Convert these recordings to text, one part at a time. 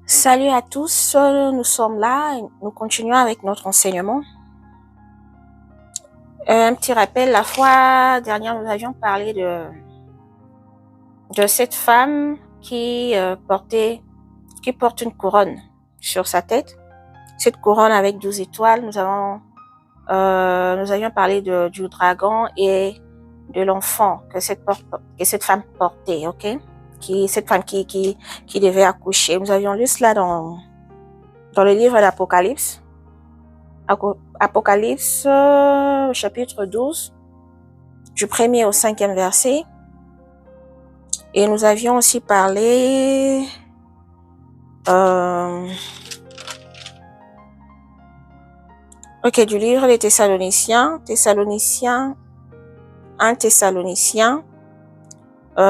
Salut à tous, nous sommes là et nous continuons avec notre enseignement. Un petit rappel, la fois dernière, nous avions parlé de cette femme qui porte une couronne sur sa tête. Cette couronne avec 12 étoiles, nous avions parlé du dragon et de l'enfant que cette femme portait, ok? Cette femme qui devait accoucher. Nous avions lu cela dans le livre d'Apocalypse. Apocalypse, chapitre 12, du 1er au 5e verset. Et nous avions aussi parlé du livre des Thessaloniciens, 1 Thessaloniciens,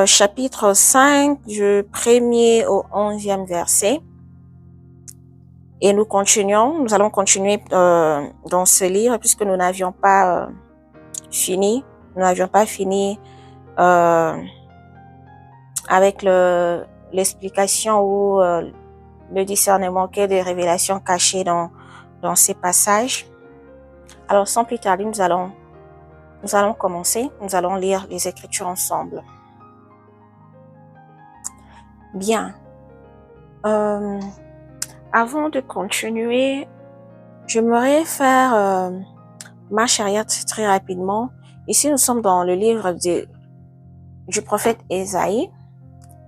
chapitre 5, du 1er au 11e verset. Et nous allons continuer dans ce livre puisque nous n'avions pas fini. Nous n'avions pas fini avec l'explication ou le discernement des révélations cachées dans ces passages. Alors, sans plus tarder, nous allons commencer. Nous allons lire les Écritures ensemble. Bien. Avant de continuer, j'aimerais faire marche arrière très rapidement. Ici, nous sommes dans le livre du prophète Ésaïe.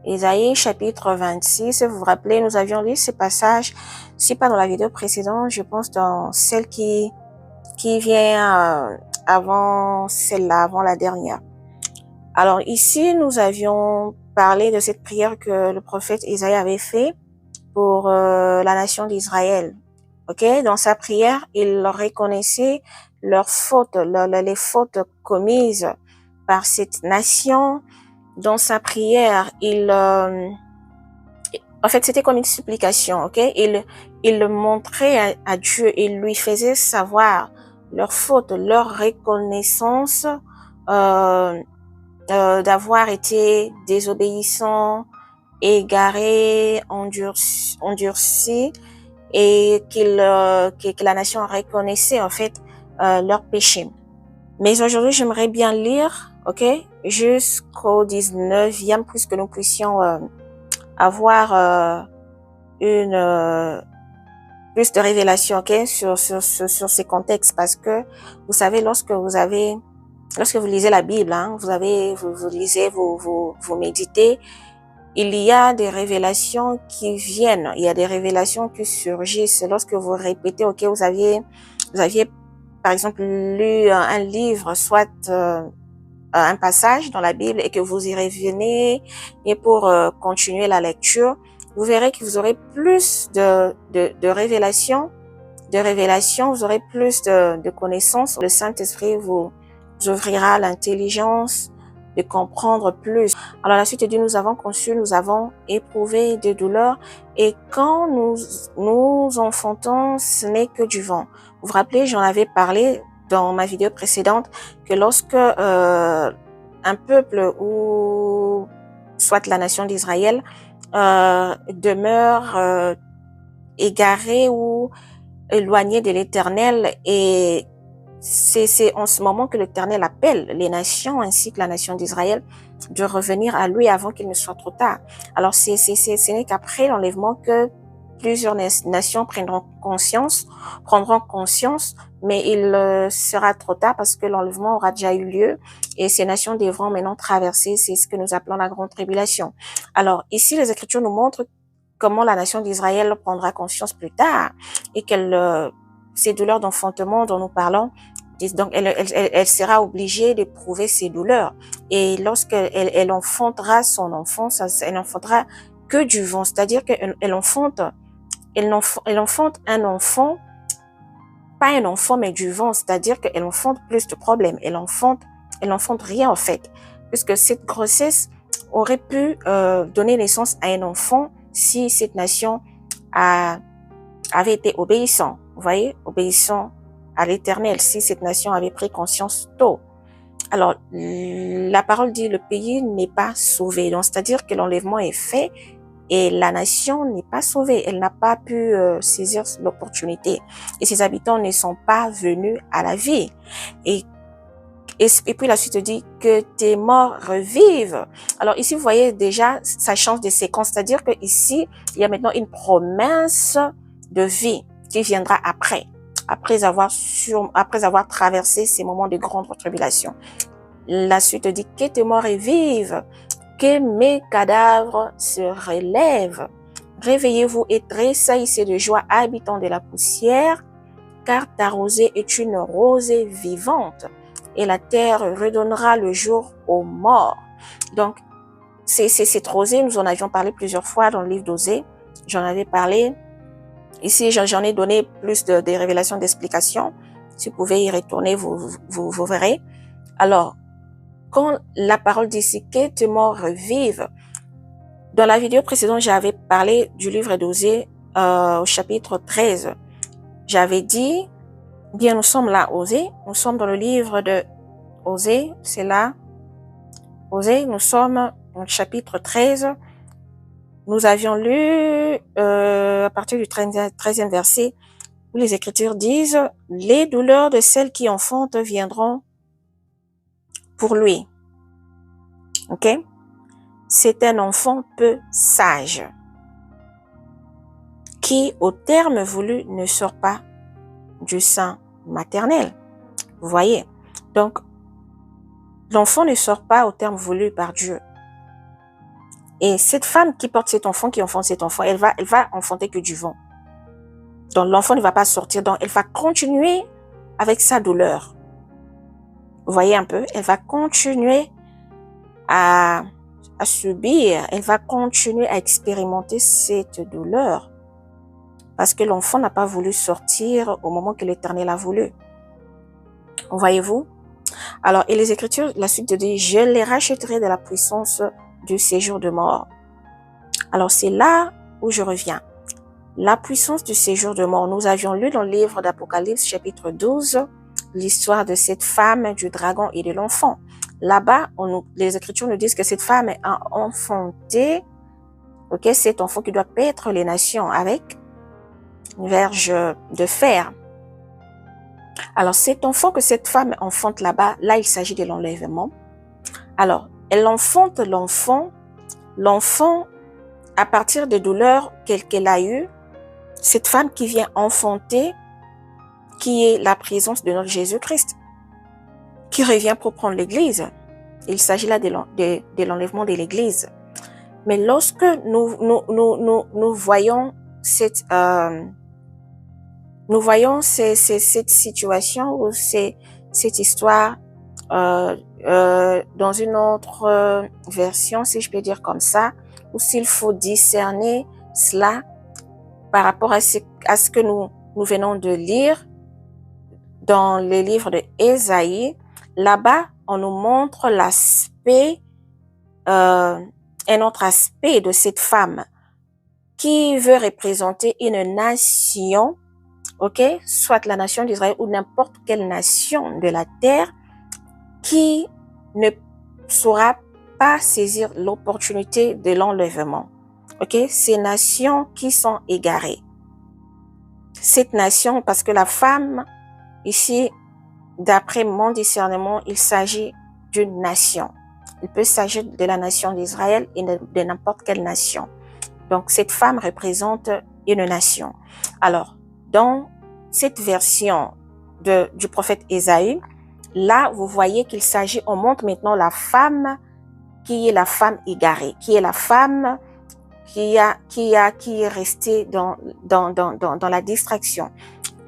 Ésaïe, chapitre 26. Vous vous rappelez, nous avions lu ces passages, si pas dans la vidéo précédente, je pense dans celle qui vient avant celle-là, avant la dernière. Alors ici, nous avions parlé de cette prière que le prophète Ésaïe avait fait pour la nation d'Israël. Ok, dans sa prière, il reconnaissait leurs fautes, les fautes commises par cette nation. Dans sa prière, en fait, c'était comme une supplication, ok? Il montrait à Dieu, il lui faisait savoir leurs fautes, leur reconnaissance d'avoir été désobéissants, égarés, endurcis, et que la nation reconnaissait en fait leurs péchés. Mais aujourd'hui, j'aimerais bien lire, ok, jusqu'au 19e, puisque nous puissions avoir plus de révélations, ok, sur ces contextes, parce que vous savez, lorsque vous lisez la Bible, hein, vous lisez, vous méditez, il y a des révélations qui viennent, il y a des révélations qui surgissent lorsque vous répétez, ok, vous aviez par exemple lu un livre, soit un passage dans la Bible et que vous y revenez et pour continuer la lecture, vous verrez que vous aurez plus de révélations, vous aurez plus de connaissances. Le Saint-Esprit vous ouvrira l'intelligence de comprendre plus. Alors la suite dit, nous avons conçu, nous avons éprouvé des douleurs, et quand nous enfantons, ce n'est que du vent. Vous vous rappelez, j'en avais parlé dans ma vidéo précédente, que lorsque un peuple ou soit la nation d'Israël demeure égaré ou éloigné de l'Éternel, et c'est en ce moment que l'Éternel appelle les nations ainsi que la nation d'Israël de revenir à lui avant qu'il ne soit trop tard. Alors ce n'est qu'après l'enlèvement que plusieurs nations prendront conscience, mais il sera trop tard parce que l'enlèvement aura déjà eu lieu et ces nations devront maintenant traverser, c'est ce que nous appelons la grande tribulation. Alors ici, les Écritures nous montrent comment la nation d'Israël prendra conscience plus tard et ces douleurs d'enfantement dont nous parlons, donc elle sera obligée d'éprouver ces douleurs. Et lorsqu'elle enfantera son enfant, elle n'enfantera que du vent, c'est-à-dire qu'elle enfante un enfant, pas un enfant mais du vent, c'est-à-dire qu'elle enfante plus de problèmes, elle enfante rien en fait, puisque cette grossesse aurait pu donner naissance à un enfant si cette nation avait été obéissant, vous voyez, obéissant à l'Éternel, si cette nation avait pris conscience tôt. Alors, la parole dit, le pays n'est pas sauvé. Donc, c'est-à-dire que l'enlèvement est fait Et la nation n'est pas sauvée. Elle n'a pas pu saisir l'opportunité. Et ses habitants ne sont pas venus à la vie. Et puis la suite dit que tes morts revivent. Alors ici, vous voyez déjà, ça change de séquence. C'est-à-dire que ici, il y a maintenant une promesse de vie qui viendra après avoir traversé ces moments de grande tribulation. La suite dit que tes morts revivent, que mes cadavres se relèvent. Réveillez-vous et tressaillissez de joie, habitants de la poussière, car ta rosée est une rosée vivante. Et la terre redonnera le jour aux morts. Donc, c'est cette rosée, nous en avions parlé plusieurs fois dans le livre d'Osée. J'en avais parlé. Ici, j'en ai donné plus de révélations, d'explications. Si vous pouvez y retourner, vous verrez. Alors, quand la parole dit ici que tes morts revivent, dans la vidéo précédente, j'avais parlé du livre d'Osée au chapitre 13. J'avais dit, bien, nous sommes là, Osée. Nous sommes dans le livre de Osée, c'est là. Osée, nous sommes dans le chapitre 13. Nous avions lu à partir du 13e verset, où les Écritures disent « Les douleurs de celles qui enfantent viendront pour lui. » Ok? C'est un enfant peu sage, qui, au terme voulu, ne sort pas du sein maternel. Vous voyez? Donc, l'enfant ne sort pas au terme voulu par Dieu. Et cette femme qui porte cet enfant, qui enfante cet enfant, elle va enfanter que du vent. Donc, l'enfant ne va pas sortir. Donc, elle va continuer avec sa douleur. Vous voyez un peu? Elle va continuer à subir. Elle va continuer à expérimenter cette douleur. Parce que l'enfant n'a pas voulu sortir au moment que l'Éternel a voulu. Voyez-vous? Alors, et les Écritures, la suite dit, je les rachèterai de la puissance du séjour de mort. Alors, c'est là où je reviens. La puissance du séjour de mort. Nous avions lu dans le livre d'Apocalypse, chapitre 12, l'histoire de cette femme, du dragon et de l'enfant. Là-bas, les Écritures nous disent que cette femme a enfanté, ok, cet enfant qui doit paître les nations avec une verge de fer. Alors, cet enfant que cette femme enfante là-bas, là, il s'agit de l'enlèvement. Alors, elle enfante l'enfant, à partir des douleurs qu'elle a eues, cette femme qui vient enfanter, qui est la présence de notre Jésus-Christ, qui revient pour prendre l'Église. Il s'agit là de l'enlèvement de l'Église. Mais lorsque nous voyons cette situation ou cette histoire dans une autre version, si je peux dire comme ça, ou s'il faut discerner cela par rapport à ce que nous venons de lire dans le livre de Ésaïe, là-bas, on nous montre l'aspect, un autre aspect de cette femme qui veut représenter une nation, ok, soit la nation d'Israël ou n'importe quelle nation de la terre qui ne saura pas saisir l'opportunité de l'enlèvement. Ok, ces nations qui sont égarées. Cette nation, parce que la femme, ici, d'après mon discernement, il s'agit d'une nation. Il peut s'agir de la nation d'Israël et de n'importe quelle nation. Donc, cette femme représente une nation. Alors, dans cette version du prophète Ésaïe, là, vous voyez qu'il s'agit, on montre maintenant la femme qui est la femme égarée, qui est la femme qui est restée dans la distraction.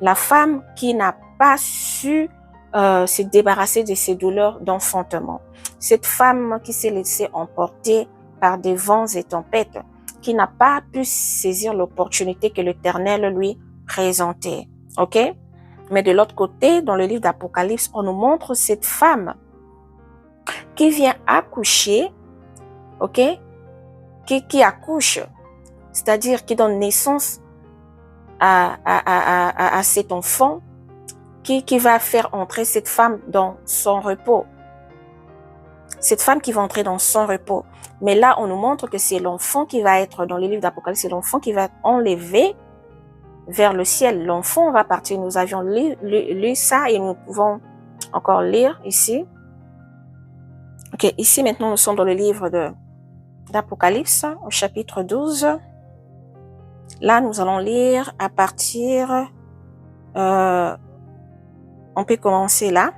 La femme qui n'a pas su se débarrasser de ses douleurs d'enfantement. Cette femme qui s'est laissée emporter par des vents et tempêtes, qui n'a pas pu saisir l'opportunité que l'Éternel lui présentait. Ok? Mais de l'autre côté, dans le livre d'Apocalypse, on nous montre cette femme qui vient accoucher, ok? Qui accouche, c'est-à-dire qui donne naissance à cet enfant, qui va faire entrer cette femme dans son repos. Cette femme qui va entrer dans son repos. Mais là, on nous montre que c'est l'enfant qui va être, dans les livres d'Apocalypse, c'est l'enfant qui va être enlevé vers le ciel. L'enfant va partir. Nous avions lu ça et nous pouvons encore lire ici. Ok, ici maintenant, nous sommes dans le livre d'Apocalypse, au chapitre 12. Là, nous allons lire à partir... on peut commencer là.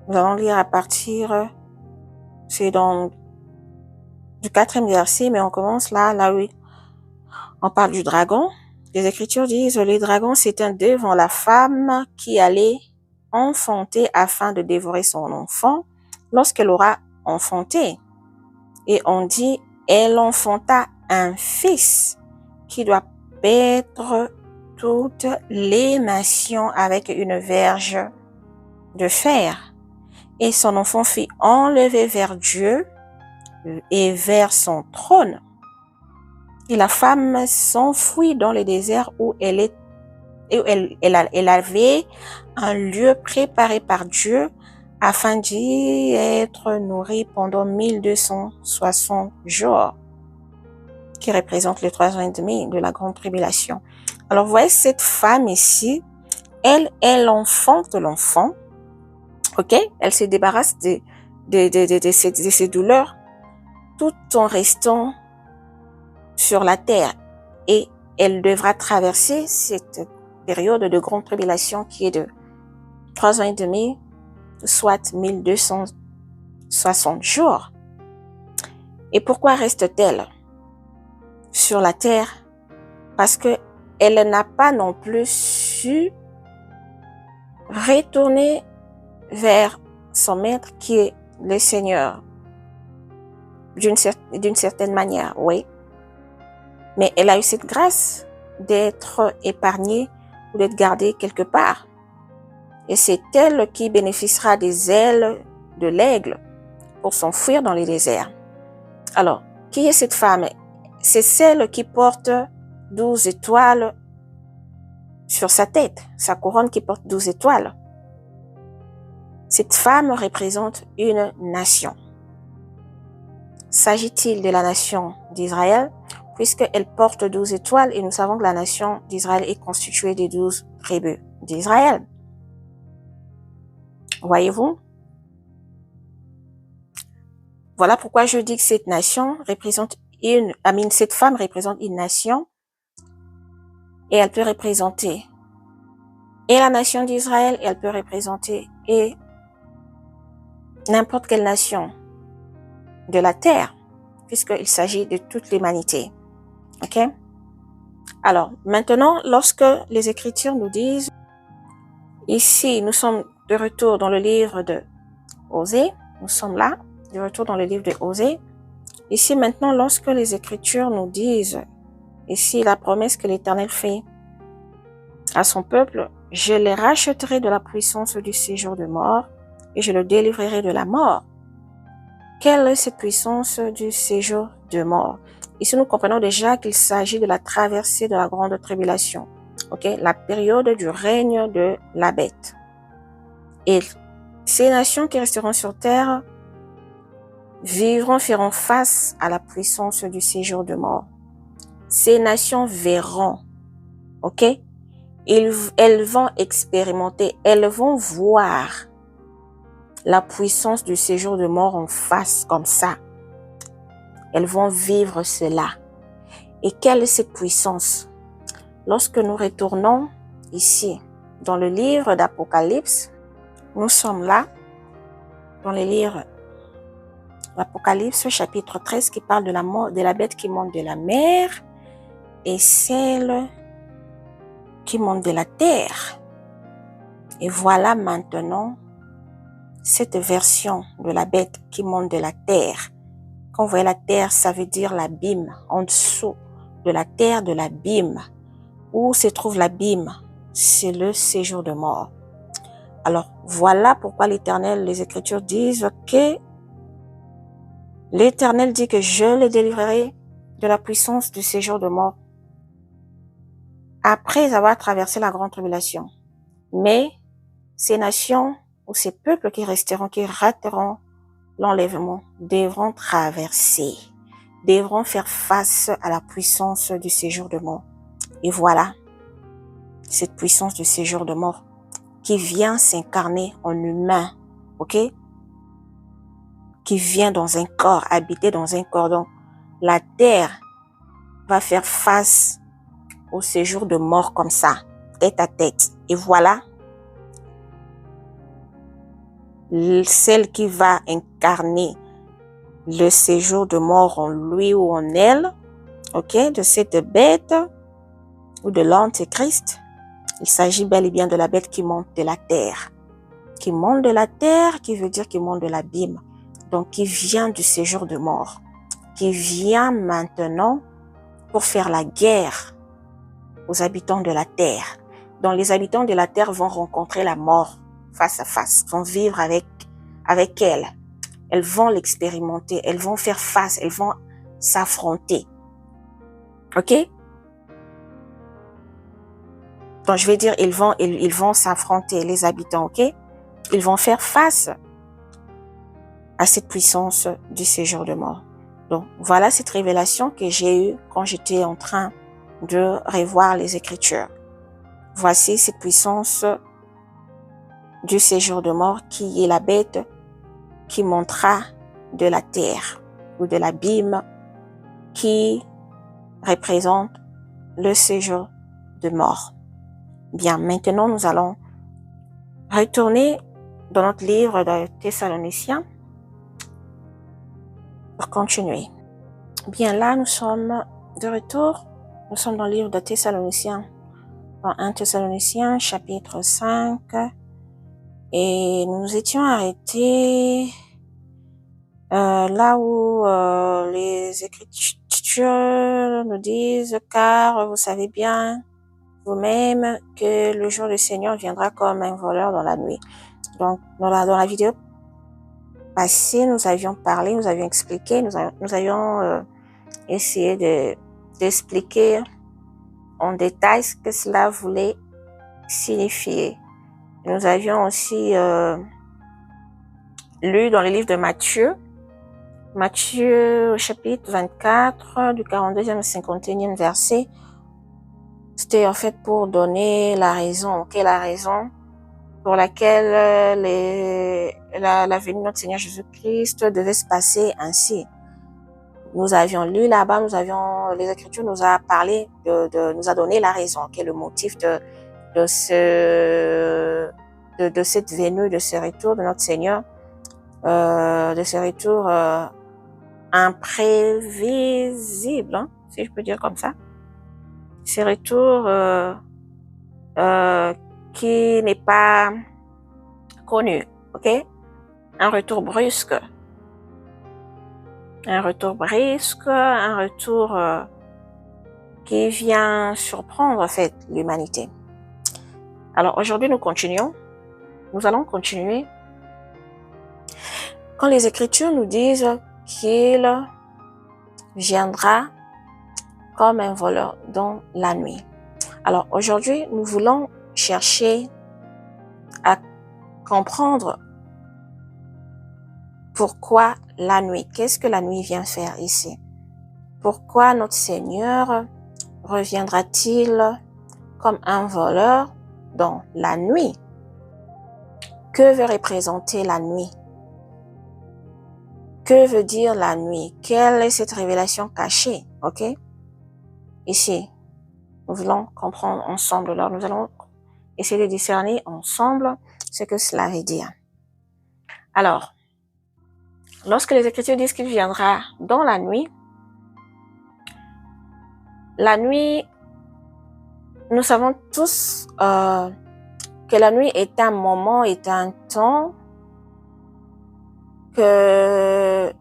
Nous allons lire à partir... C'est dans du 4e verset, mais on commence là où on parle du dragon. Les Écritures disent, les dragons s'éteignent devant la femme qui allait enfanter afin de dévorer son enfant lorsqu'elle aura enfanté. Et on dit, elle enfanta un fils qui doit paître toutes les nations avec une verge de fer. Et son enfant fut enlevé vers Dieu et vers son trône. Et la femme s'enfuit dans le désert où elle avait un lieu préparé par Dieu afin d'y être nourrie pendant 1260 jours, qui représente les 3 ans et demi de la grande tribulation. Alors, vous voyez cette femme ici, elle enfante l'enfant, ok? Elle se débarrasse de ces douleurs tout en restant sur la terre, et elle devra traverser cette période de grande tribulation qui est de 3 ans et demi, soit 1260 jours. Et pourquoi reste-t-elle sur la terre? Parce que elle n'a pas non plus su retourner vers son maître qui est le Seigneur. D'une certaine manière, oui. Mais elle a eu cette grâce d'être épargnée ou d'être gardée quelque part. Et c'est elle qui bénéficiera des ailes de l'aigle pour s'enfuir dans les déserts. Alors, qui est cette femme? C'est celle qui porte 12 étoiles sur sa tête, sa couronne qui porte 12 étoiles. Cette femme représente une nation. S'agit-il de la nation d'Israël? Puisqu'elle porte 12 étoiles et nous savons que la nation d'Israël est constituée des 12 tribus d'Israël. Voyez-vous? Voilà pourquoi je dis que cette nation représente cette femme représente une nation, et elle peut représenter et la nation d'Israël, et elle peut représenter et n'importe quelle nation de la terre, puisqu'il s'agit de toute l'humanité. Ok? Alors, maintenant, lorsque les Écritures nous disent, ici, nous sommes de retour dans le livre de Osée, nous sommes là, de retour dans le livre de Osée. Ici, maintenant, lorsque les Écritures nous disent, ici, la promesse que l'Éternel fait à son peuple, je les racheterai de la puissance du séjour de mort et je le délivrerai de la mort. Quelle est cette puissance du séjour de mort? Ici, nous comprenons déjà qu'il s'agit de la traversée de la grande tribulation, ok? La période du règne de la bête. Et ces nations qui resteront sur terre feront face à la puissance du séjour de mort. Ces nations verront, ok? Elles vont expérimenter, elles vont voir la puissance du séjour de mort en face, comme ça. Elles vont vivre cela. Et quelle est cette puissance? Lorsque nous retournons ici, dans le livre d'Apocalypse, nous sommes là, dans le livre d'Apocalypse, chapitre 13, qui parle de la mort, de la bête qui monte de la mer et celle qui monte de la terre. Et voilà maintenant cette version de la bête qui monte de la terre. Quand vous voyez la terre, ça veut dire l'abîme, en dessous de la terre, de l'abîme. Où se trouve l'abîme? C'est le séjour de mort. Alors, voilà pourquoi l'Éternel, les Écritures disent que l'Éternel dit que je les délivrerai de la puissance du séjour de mort après avoir traversé la grande tribulation. Mais ces nations ou ces peuples qui resteront, qui rateront l'enlèvement, devront traverser, devront faire face à la puissance du séjour de mort. Et voilà, cette puissance du séjour de mort qui vient s'incarner en humain, ok? Qui vient dans un corps, habiter dans un corps. Donc, la terre va faire face au séjour de mort comme ça, tête à tête. Et voilà, celle qui va incarner le séjour de mort en lui ou en elle, ok, de cette bête ou de l'antéchrist. Il s'agit bel et bien de la bête qui monte de la terre. Qui monte de la terre, qui veut dire qui monte de l'abîme. Donc, qui vient du séjour de mort. Qui vient maintenant pour faire la guerre aux habitants de la terre. Donc, les habitants de la terre vont rencontrer la mort face à face, vont vivre avec elle. Elles vont l'expérimenter, elles vont faire face, elles vont s'affronter. Ok? Donc, je vais dire, ils vont s'affronter, les habitants, ok? Ils vont faire face à cette puissance du séjour de mort. Donc, voilà cette révélation que j'ai eue quand j'étais en train de revoir les Écritures. Voici cette puissance du séjour de mort qui est la bête qui montera de la terre ou de l'abîme qui représente le séjour de mort. Bien, maintenant nous allons retourner dans notre livre de Thessaloniciens pour continuer. Bien, là nous sommes de retour. Nous sommes dans le livre de Thessaloniciens, dans 1 Thessaloniciens chapitre 5, et nous étions arrêtés là où les Écritures nous disent, car vous savez bien vous-même que le jour du Seigneur viendra comme un voleur dans la nuit. Donc, dans la vidéo passée, nous avions parlé, nous avions expliqué, nous avions essayé d'expliquer en détail ce que cela voulait signifier. Nous avions aussi lu dans le livre de Matthieu au chapitre 24, du 42e au 51e verset. C'était en fait pour donner la raison, la raison pour laquelle la venue de notre Seigneur Jésus-Christ devait se passer ainsi. Nous avions lu là-bas, les Écritures nous a parlé, nous a donné la raison, le motif de cette venue, de ce retour de notre Seigneur, de ce retour imprévisible, hein, si je peux dire comme ça. Ce retour qui n'est pas connu, ok? Un retour brusque. Un retour qui vient surprendre en fait l'humanité. Alors aujourd'hui nous continuons. Nous allons continuer. Quand les Écritures nous disent qu'il viendra comme un voleur dans la nuit. Alors aujourd'hui, nous voulons chercher à comprendre pourquoi la nuit. Qu'est-ce que la nuit vient faire ici? Pourquoi notre Seigneur reviendra-t-il comme un voleur dans la nuit? Que veut représenter la nuit? Que veut dire la nuit? Quelle est cette révélation cachée? Ok? Ici, nous voulons comprendre ensemble. Alors, nous allons essayer de discerner ensemble ce que cela veut dire. Alors, lorsque les Écritures disent qu'il viendra dans la nuit, nous savons tous que la nuit est un moment, est un temps que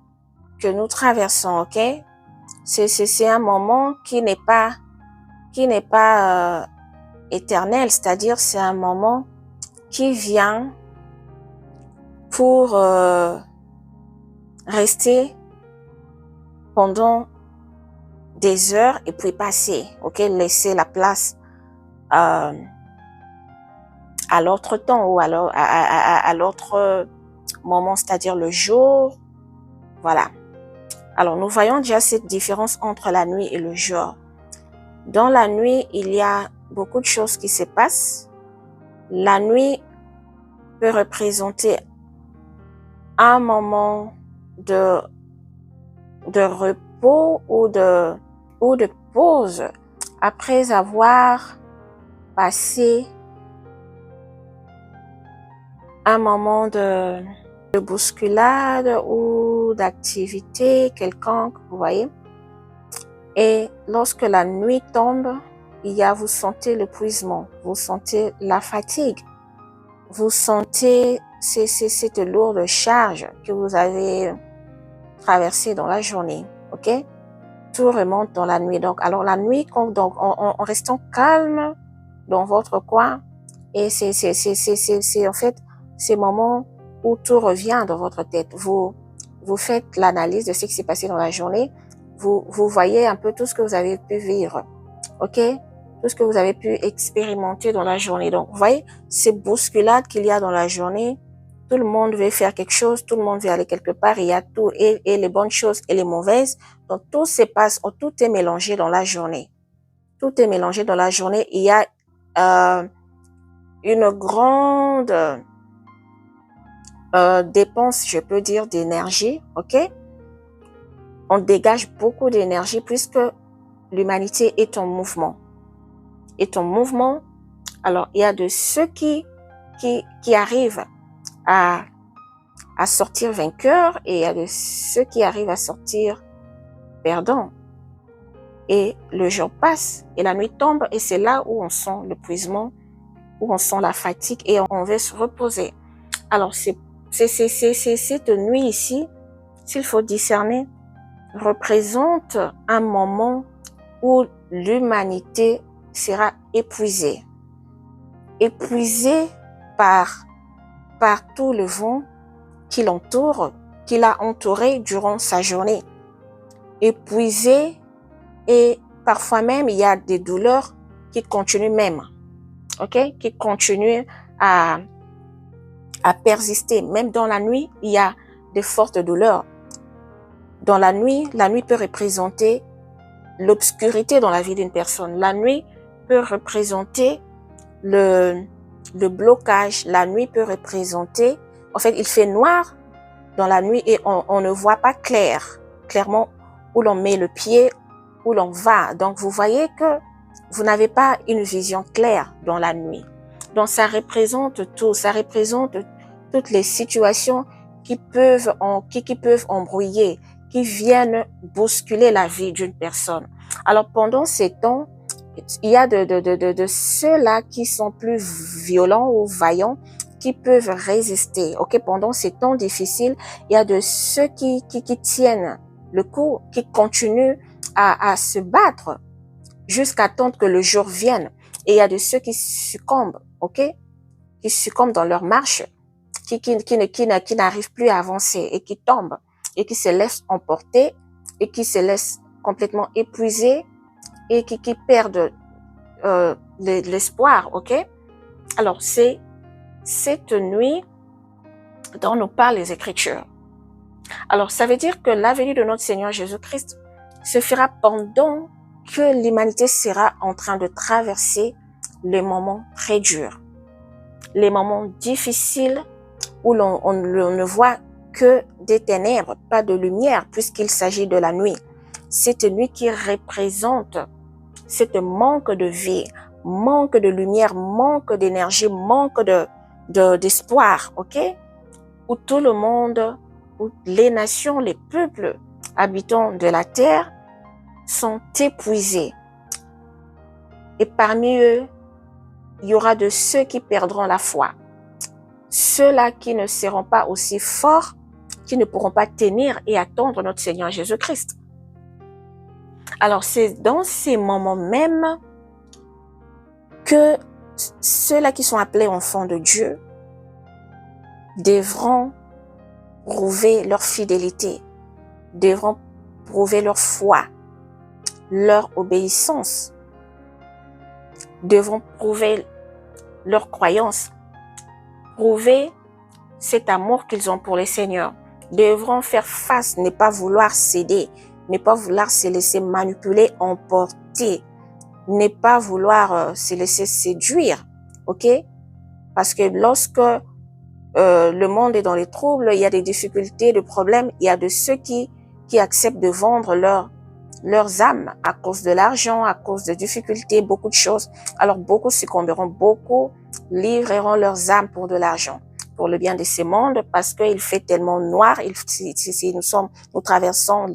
nous traversons, ok? C'est un moment qui n'est pas éternel, c'est-à-dire c'est un moment qui vient pour rester pendant des heures et puis passer, ok? Laisser la place à l'autre temps ou à l'autre moment, c'est-à-dire le jour Voilà. Alors, nous voyons déjà cette différence entre la nuit et le jour. Dans la nuit, il y a beaucoup de choses qui se passent. La nuit peut représenter un moment de repos ou de pause après avoir passé un moment de bousculade ou d'activité quelconque, vous voyez. Et lorsque la nuit tombe, vous sentez l'épuisement, vous sentez la fatigue, vous sentez cette lourde charge que vous avez traversée dans la journée, ok? Tout remonte dans la nuit. Donc, alors la nuit, donc, en restant calme dans votre coin, et c'est en fait ces moments où tout revient dans votre tête. Vous faites l'analyse de ce qui s'est passé dans la journée. Vous voyez un peu tout ce que vous avez pu vivre, ok? Tout ce que vous avez pu expérimenter dans la journée. Donc, vous voyez ces bousculades qu'il y a dans la journée. Tout le monde veut faire quelque chose, tout le monde veut aller quelque part. Il y a tout, et les bonnes choses et les mauvaises. Donc, tout se passe, tout est mélangé dans la journée. Tout est mélangé dans la journée. Il y a une grande dépense, je peux dire, d'énergie, ok? On dégage beaucoup d'énergie puisque l'humanité est en mouvement. Est en mouvement. Alors, il y a de ceux qui arrivent à sortir vainqueurs et il y a de ceux qui arrivent à sortir perdants. Et le jour passe et la nuit tombe et c'est là où on sent l'épuisement, où on sent la fatigue et on veut se reposer. Alors, c'est cette nuit ici, s'il faut discerner, représente un moment où l'humanité sera épuisée. Épuisée par tout le vent qui l'entoure, qui l'a entouré durant sa journée. Épuisée et parfois même il y a des douleurs qui continuent même, ok? Qui continuent à persister. Même dans la nuit, il y a de fortes douleurs. Dans la nuit peut représenter l'obscurité dans la vie d'une personne. La nuit peut représenter le blocage. La nuit peut représenter, en fait, il fait noir dans la nuit et on ne voit pas clairement où l'on met le pied, où l'on va. Donc, vous voyez que vous n'avez pas une vision claire dans la nuit. Donc, ça représente tout. Ça représente toutes les situations qui peuvent embrouiller, qui viennent bousculer la vie d'une personne. Alors, pendant ces temps, il y a de ceux-là qui sont plus violents ou vaillants, qui peuvent résister. Ok, pendant ces temps difficiles, il y a de ceux qui tiennent le coup, qui continuent à se battre jusqu'à attendre que le jour vienne. Et il y a de ceux qui succombent, ok, qui succombent dans leur marche, qui n'arrivent plus à avancer et qui tombent et qui se laissent emporter et qui se laissent complètement épuiser et qui perdent l'espoir, ok? Alors, c'est cette nuit dont nous parlent les Écritures. Alors, ça veut dire que la venue de notre Seigneur Jésus-Christ se fera pendant que l'humanité sera en train de traverser les moments très durs, les moments difficiles où on ne voit que des ténèbres, pas de lumière, puisqu'il s'agit de la nuit. Cette nuit qui représente cette manque de vie, manque de lumière, manque d'énergie, manque d'espoir, ok? Où tout le monde, où les nations, les peuples habitants de la terre sont épuisés. Et parmi eux, il y aura de ceux qui perdront la foi. Ceux-là qui ne seront pas aussi forts, qui ne pourront pas tenir et attendre notre Seigneur Jésus-Christ. Alors, c'est dans ces moments même que ceux-là qui sont appelés enfants de Dieu devront prouver leur fidélité, devront prouver leur foi, leur obéissance, devront prouver leur croyance, prouver cet amour qu'ils ont pour le Seigneur. devront faire face, ne pas vouloir céder, ne pas vouloir se laisser manipuler, emporter, ne pas vouloir se laisser séduire, ok? Parce que lorsque le monde est dans les troubles, il y a des difficultés, des problèmes, il y a de ceux qui acceptent de vendre leurs âmes à cause de l'argent, à cause de difficultés, beaucoup de choses. Alors beaucoup succomberont, beaucoup livreront leurs âmes pour de l'argent, pour le bien de ce monde, parce qu'il fait tellement noir. Si nous traversons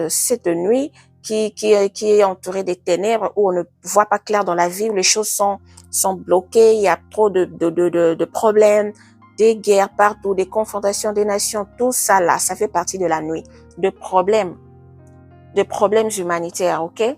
cette nuit qui est entourée des ténèbres, où on ne voit pas clair dans la vie, où les choses sont bloquées, il y a trop de problèmes, des guerres partout, des confrontations des nations, tout ça là, ça fait partie de la nuit, de problèmes humanitaires, ok?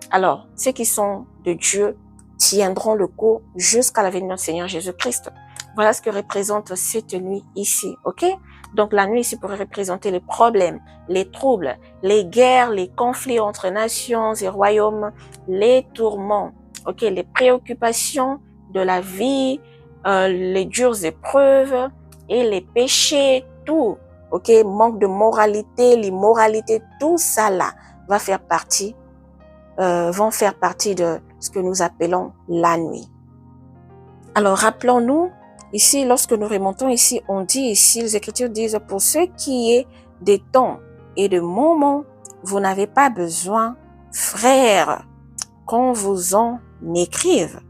Alors, ceux qui sont de Dieu tiendront le coup jusqu'à la venue de notre Seigneur Jésus-Christ. Voilà ce que représente cette nuit ici, ok? Donc, la nuit ici pourrait représenter les problèmes, les troubles, les guerres, les conflits entre nations et royaumes, les tourments, ok? Les préoccupations de la vie, les dures épreuves et les péchés, tout, ok? Manque de moralité, l'immoralité, tout ça là vont faire partie de ce que nous appelons la nuit. Alors, rappelons-nous, ici, lorsque nous remontons ici, on dit ici, les Écritures disent, pour ce qui est des temps et de moments, vous n'avez pas besoin, frères, qu'on vous en écrive,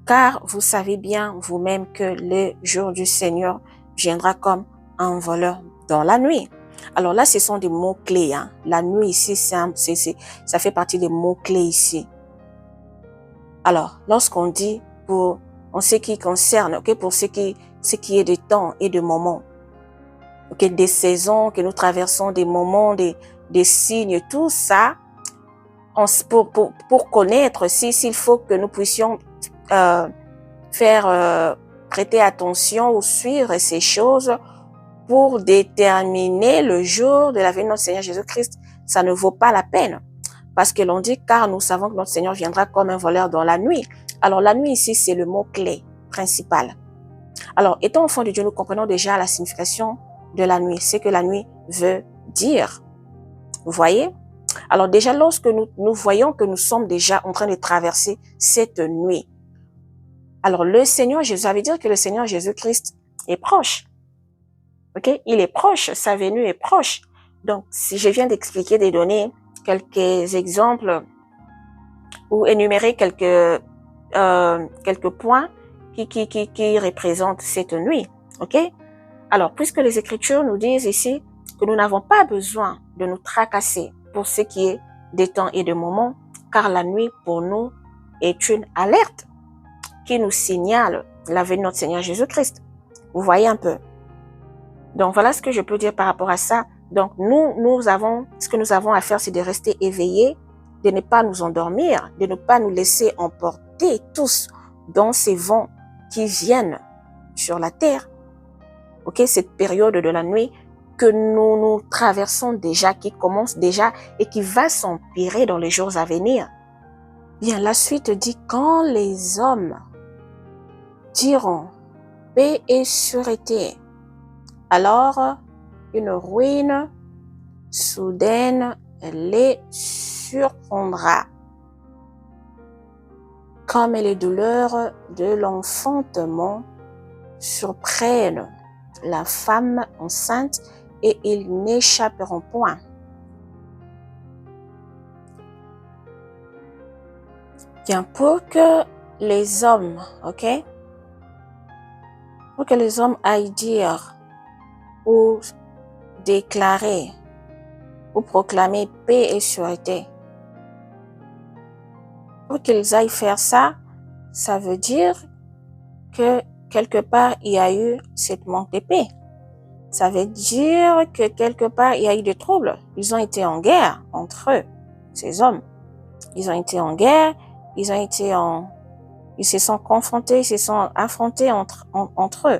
car vous savez bien vous-même que le jour du Seigneur viendra comme un voleur dans la nuit. Alors là, ce sont des mots-clés. Hein. La nuit ici, ça fait partie des mots-clés ici. Alors, lorsqu'on dit en ce qui concerne, okay, pour ce qui est des temps et de moments, okay, des saisons que nous traversons, des moments, des signes, tout ça, pour connaître, s'il faut que nous puissions prêter attention ou suivre ces choses pour déterminer le jour de la venue de notre Seigneur Jésus-Christ, ça ne vaut pas la peine. Parce que l'on dit, car nous savons que notre Seigneur viendra comme un voleur dans la nuit. Alors la nuit ici, c'est le mot-clé principal. Alors, étant enfant de Dieu, nous comprenons déjà la signification de la nuit, ce que la nuit veut dire. Vous voyez? Alors déjà, lorsque nous voyons que nous sommes déjà en train de traverser cette nuit, alors le Seigneur Jésus, ça veut dire que le Seigneur Jésus-Christ est proche. Ok? Il est proche, sa venue est proche. Donc, si je viens d'expliquer, de donner quelques exemples ou énumérer quelques points qui représentent cette nuit. Ok? Alors, puisque les Écritures nous disent ici que nous n'avons pas besoin de nous tracasser pour ce qui est des temps et des moments, car la nuit pour nous est une alerte qui nous signale la venue de notre Seigneur Jésus-Christ. Vous voyez un peu? Donc, voilà ce que je peux dire par rapport à ça. Donc, ce que nous avons à faire, c'est de rester éveillés, de ne pas nous endormir, de ne pas nous laisser emporter tous dans ces vents qui viennent sur la terre. Ok, cette période de la nuit que nous traversons déjà, qui commence déjà et qui va s'empirer dans les jours à venir. Bien, la suite dit, quand les hommes diront paix et sûreté, alors une ruine soudaine les surprendra, comme les douleurs de l'enfantement surprennent la femme enceinte et ils n'échapperont point. Bien, pour que les hommes, ok, pour que les hommes aillent dire ou déclarer ou proclamer paix et sûreté, pour qu'ils aillent faire ça, ça veut dire que quelque part il y a eu cette manque de paix. Ça veut dire que quelque part il y a eu des troubles. Ils ont été en guerre entre eux, ces hommes. Ils ont été en guerre, ils se sont confrontés, ils se sont affrontés entre eux.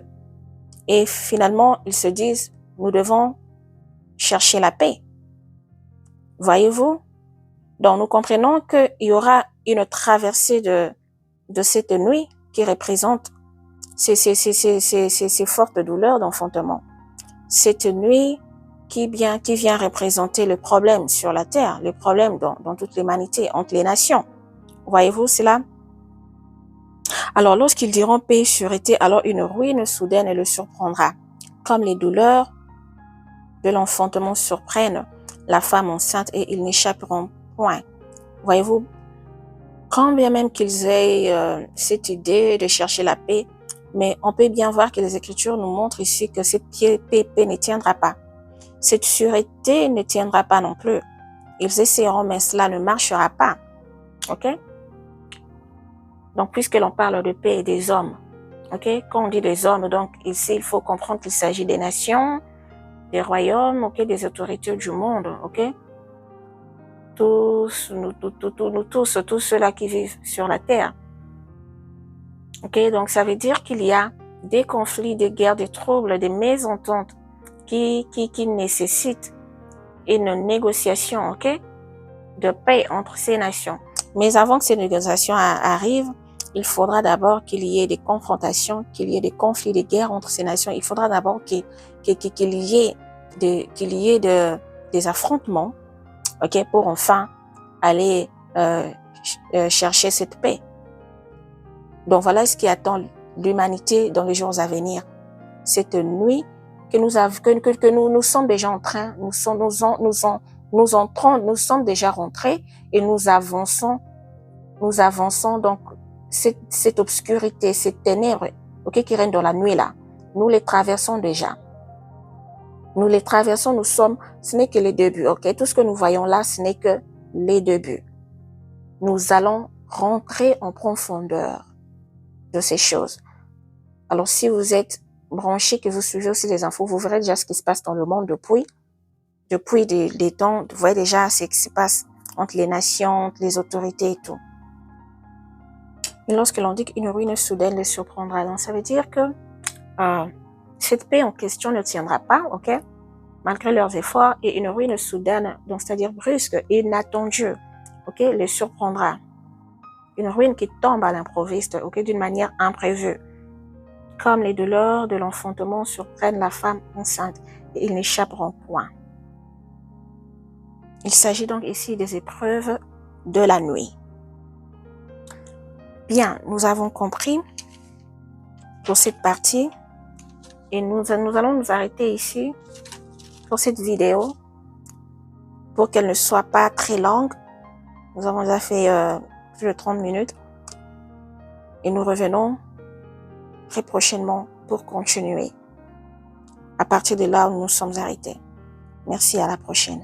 Et finalement, ils se disent, nous devons chercher la paix. Voyez-vous? Donc, nous comprenons qu'il y aura une traversée de cette nuit qui représente ces fortes douleurs d'enfantement. cette nuit qui vient représenter le problème sur la terre, le problème dans toute l'humanité, entre les nations. Voyez-vous cela? Alors, lorsqu'ils diront paix et sûreté, alors une ruine soudaine le surprendra. Comme les douleurs de l'enfantement surprennent la femme enceinte et ils n'échapperont point. Voyez-vous, quand bien même qu'ils aient cette idée de chercher la paix, mais on peut bien voir que les Écritures nous montrent ici que cette paix ne tiendra pas. Cette sûreté ne tiendra pas non plus. Ils essaieront, mais cela ne marchera pas. OK? Donc, puisque l'on parle de paix et des hommes, OK? Quand on dit des hommes, donc ici, il faut comprendre qu'il s'agit des nations, des royaumes, OK? Des autorités du monde, OK? Tous ceux-là qui vivent sur la terre. OK? Donc, ça veut dire qu'il y a des conflits, des guerres, des troubles, des mésententes qui nécessitent une négociation, OK? De paix entre ces nations. Mais avant que ces négociations arrivent, il faudra d'abord qu'il y ait des confrontations, qu'il y ait des conflits, des guerres entre ces nations. Il faudra d'abord qu'il y ait des affrontements, OK, pour enfin aller chercher cette paix. Donc voilà ce qui attend l'humanité dans les jours à venir. Cette nuit que nous sommes déjà en train, nous sommes déjà rentrés et nous avançons donc cette obscurité, ces ténèbres, OK, qui règnent dans la nuit là. Nous les traversons déjà. Nous les traversons, ce n'est que les débuts, OK? Tout ce que nous voyons là, ce n'est que les débuts. Nous allons rentrer en profondeur de ces choses. Alors, si vous êtes branchés, que vous suivez aussi les infos, vous verrez déjà ce qui se passe dans le monde depuis des temps. Vous voyez déjà ce qui se passe entre les nations, entre les autorités et tout. Et lorsque l'on dit qu'une ruine soudaine les surprendra, donc ça veut dire que cette paix en question ne tiendra pas, OK? Malgré leurs efforts, et une ruine soudaine, donc c'est-à-dire brusque, inattendue, OK, les surprendra. Une ruine qui tombe à l'improviste, OK, d'une manière imprévue. Comme les douleurs de l'enfantement surprennent la femme enceinte, et ils n'échapperont point. Il s'agit donc ici des épreuves de la nuit. Bien, nous avons compris pour cette partie, et nous allons nous arrêter ici pour cette vidéo, pour qu'elle ne soit pas très longue. Nous avons déjà fait plus de 30 minutes, et nous revenons très prochainement pour continuer à partir de là où nous sommes arrêtés. Merci, à la prochaine.